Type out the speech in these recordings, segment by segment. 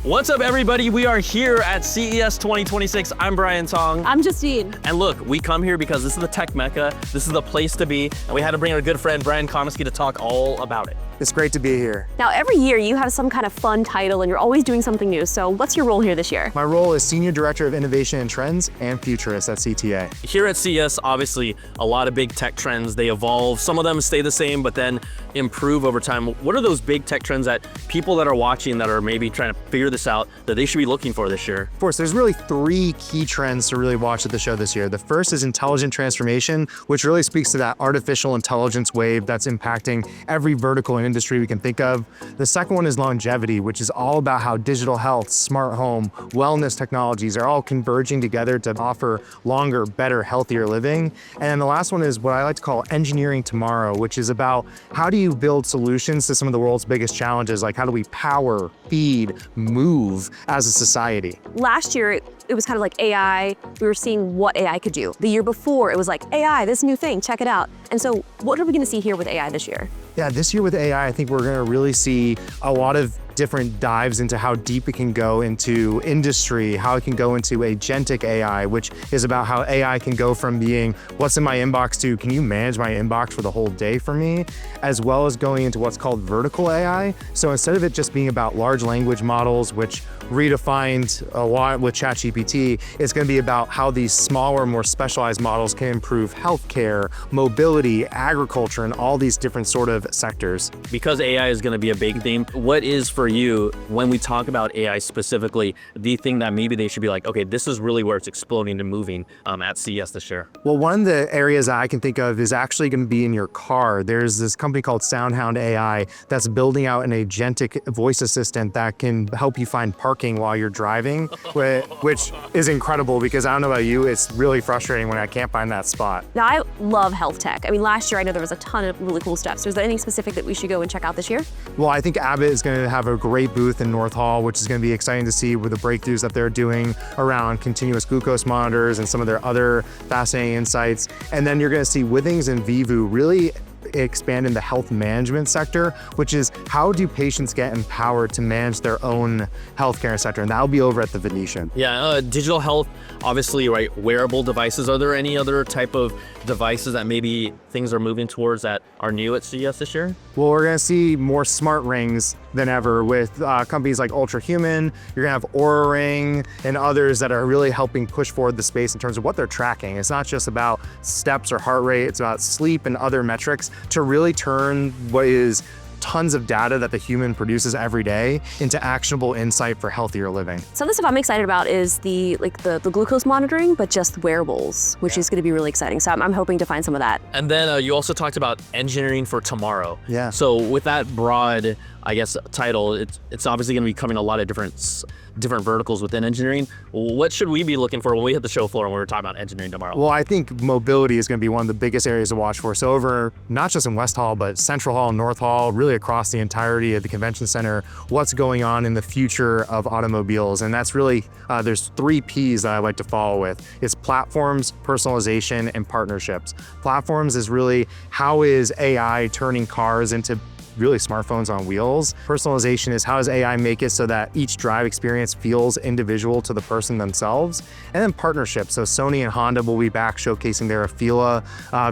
What's up, everybody? We are here at CES 2026. I'm Brian Tong. I'm Justine. And look, we come here because this is the tech mecca. This is the place to be. And we had to bring our good friend, Brian Comiskey, to talk all about it. It's great to be here. Now, every year you have some kind of fun title and you're always doing something new. So what's your role here this year? My role is Senior Director of Innovation and Trends and Futurist at CTA. Here at CES, obviously, a lot of big tech trends, they evolve. Some of them stay the same, but then improve over time. What are those big tech trends that people that are watching that are maybe trying to figure this out that they should be looking for this year? Of course, there's really three key trends to really watch at the show this year. The first is intelligent transformation, which really speaks to that artificial intelligence wave that's impacting every vertical and industry we can think of. The second one is longevity, which is all about how digital health, smart home, wellness technologies are all converging together to offer longer, better, healthier living. And then the last one is what I like to call engineering tomorrow, which is about how do you build solutions to some of the world's biggest challenges, like how do we power, feed, move as a society. Last year, it was kind of like AI. We were seeing what AI could do. The year before, it was like AI, this new thing, check it out. And so what are we gonna see here with AI this year? Yeah, this year with AI, I think we're gonna really see a lot of different dives into how deep it can go into industry, how it can go into agentic AI, which is about how AI can go from being what's in my inbox to can you manage my inbox for the whole day for me, as well as going into what's called vertical AI. So instead of it just being about large language models, which redefined a lot with ChatGPT, it's going to be about how these smaller, more specialized models can improve healthcare, mobility, agriculture, and all these different sort of sectors. Because AI is going to be a big theme, what is for you, when we talk about AI specifically, the thing that maybe they should be like, okay, this is really where it's exploding and moving at CES this year? Well, one of the areas that I can think of is actually going to be in your car. There's this company called SoundHound AI that's building out an agentic voice assistant that can help you find parking while you're driving, which is incredible because I don't know about you, it's really frustrating when I can't find that spot. Now, I love health tech. I mean, last year I know there was a ton of really cool stuff. So is there anything specific that we should go and check out this year? Well, I think Abbott is going to have a great booth in North Hall, which is going to be exciting to see with the breakthroughs that they're doing around continuous glucose monitors and some of their other fascinating insights. And then you're going to see Withings and Vivu really expand in the health management sector, which is how do patients get empowered to manage their own healthcare sector, and that'll be over at the Venetian. Yeah, digital health, obviously, right? Wearable devices. Are there any other type of devices that maybe things are moving towards that are new at CES this year? Well, we're going to see more smart rings than ever with companies like Ultrahuman. You're going to have Oura Ring and others that are really helping push forward the space in terms of what they're tracking. It's not just about steps or heart rate, it's about sleep and other metrics to really turn what is tons of data that the human produces every day into actionable insight for healthier living. Some of the stuff I'm excited about is the glucose monitoring, but just wearables, which is going to be really exciting. So I'm hoping to find some of that. And then you also talked about engineering for tomorrow. Yeah. So with that broad, I guess, title, it's obviously going to be covering a lot of different verticals within engineering. What should we be looking for when we hit the show floor and we're talking about engineering tomorrow? Well, I think mobility is going to be one of the biggest areas to watch for. So over, not just in West Hall, but Central Hall, North Hall, really across the entirety of the convention center, what's going on in the future of automobiles. And that's really, there's 3 Ps that I like to follow with. It's platforms, personalization, and partnerships. Platforms is really how is AI turning cars into really smartphones on wheels. Personalization is how does AI make it so that each drive experience feels individual to the person themselves. And then partnerships. So Sony and Honda will be back showcasing their Afeela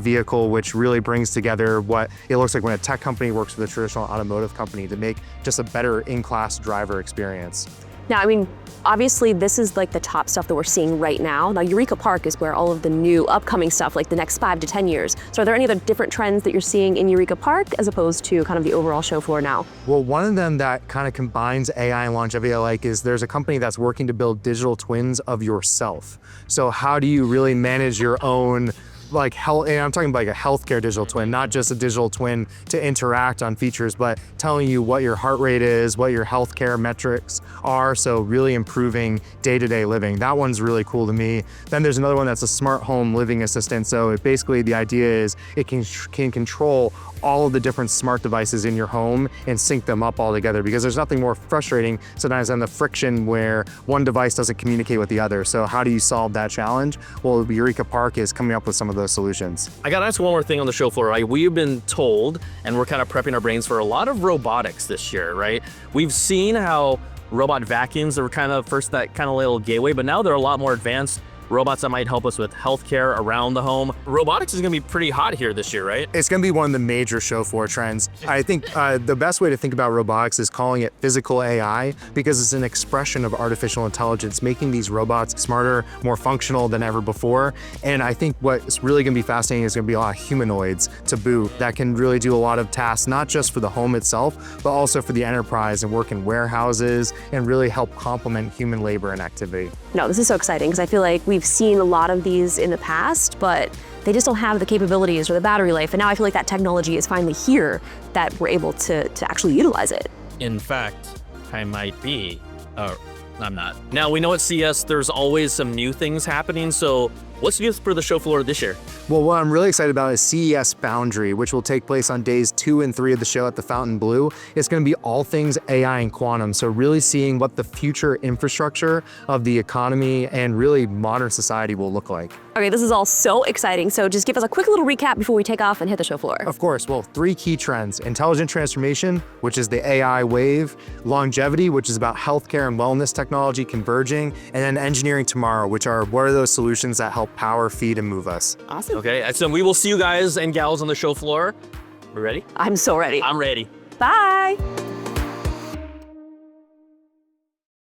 vehicle, which really brings together what it looks like when a tech company works with a traditional automotive company to make just a better in-class driver experience. Now, I mean, obviously this is like the top stuff that we're seeing right now. Now, Eureka Park is where all of the new upcoming stuff, like the next 5 to 10 years. So are there any other different trends that you're seeing in Eureka Park as opposed to kind of the overall show floor now? Well, one of them that kind of combines AI and longevity I like is there's a company that's working to build digital twins of yourself. So how do you really manage your own like health, and I'm talking about like a healthcare digital twin, not just a digital twin to interact on features, but telling you what your heart rate is, what your healthcare metrics are. So really improving day-to-day living. That one's really cool to me. Then there's another one that's a smart home living assistant. So basically the idea is it can control all of the different smart devices in your home and sync them up all together, because there's nothing more frustrating sometimes than the friction where one device doesn't communicate with the other. So how do you solve that challenge? Well, Eureka Park is coming up with some of those solutions. I gotta ask one more thing on the show floor, right? We've been told, and we're kind of prepping our brains for a lot of robotics this year, right? We've seen how robot vacuums that were kind of first that kind of little gateway, but now they're a lot more advanced robots that might help us with healthcare around the home. Robotics is going to be pretty hot here this year, right? It's going to be one of the major show floor trends. I think the best way to think about robotics is calling it physical AI, because it's an expression of artificial intelligence, making these robots smarter, more functional than ever before. And I think what's really going to be fascinating is going to be a lot of humanoids to boot that can really do a lot of tasks, not just for the home itself, but also for the enterprise and work in warehouses and really help complement human labor and activity. No, this is so exciting because I feel like we've seen a lot of these in the past, but they just don't have the capabilities or the battery life. And now I feel like that technology is finally here that we're able to actually utilize it. In fact, I might be. Oh, I'm not. Now, we know at CES there's always some new things happening, so what's new for the show floor this year? Well, what I'm really excited about is CES Foundry, which will take place on days 2 and 3 of the show at the Fontainebleau. It's going to be all things AI and quantum, so really seeing what the future infrastructure of the economy and really modern society will look like. Okay, this is all so exciting. So just give us a quick little recap before we take off and hit the show floor. Of course, well, 3 key trends: intelligent transformation, which is the AI wave; longevity, which is about healthcare and wellness technology converging; and then engineering tomorrow, which are what are those solutions that help power, feed, and move us. Awesome. Okay, so we will see you guys and gals on the show floor. We ready? I'm so ready. I'm ready. Bye.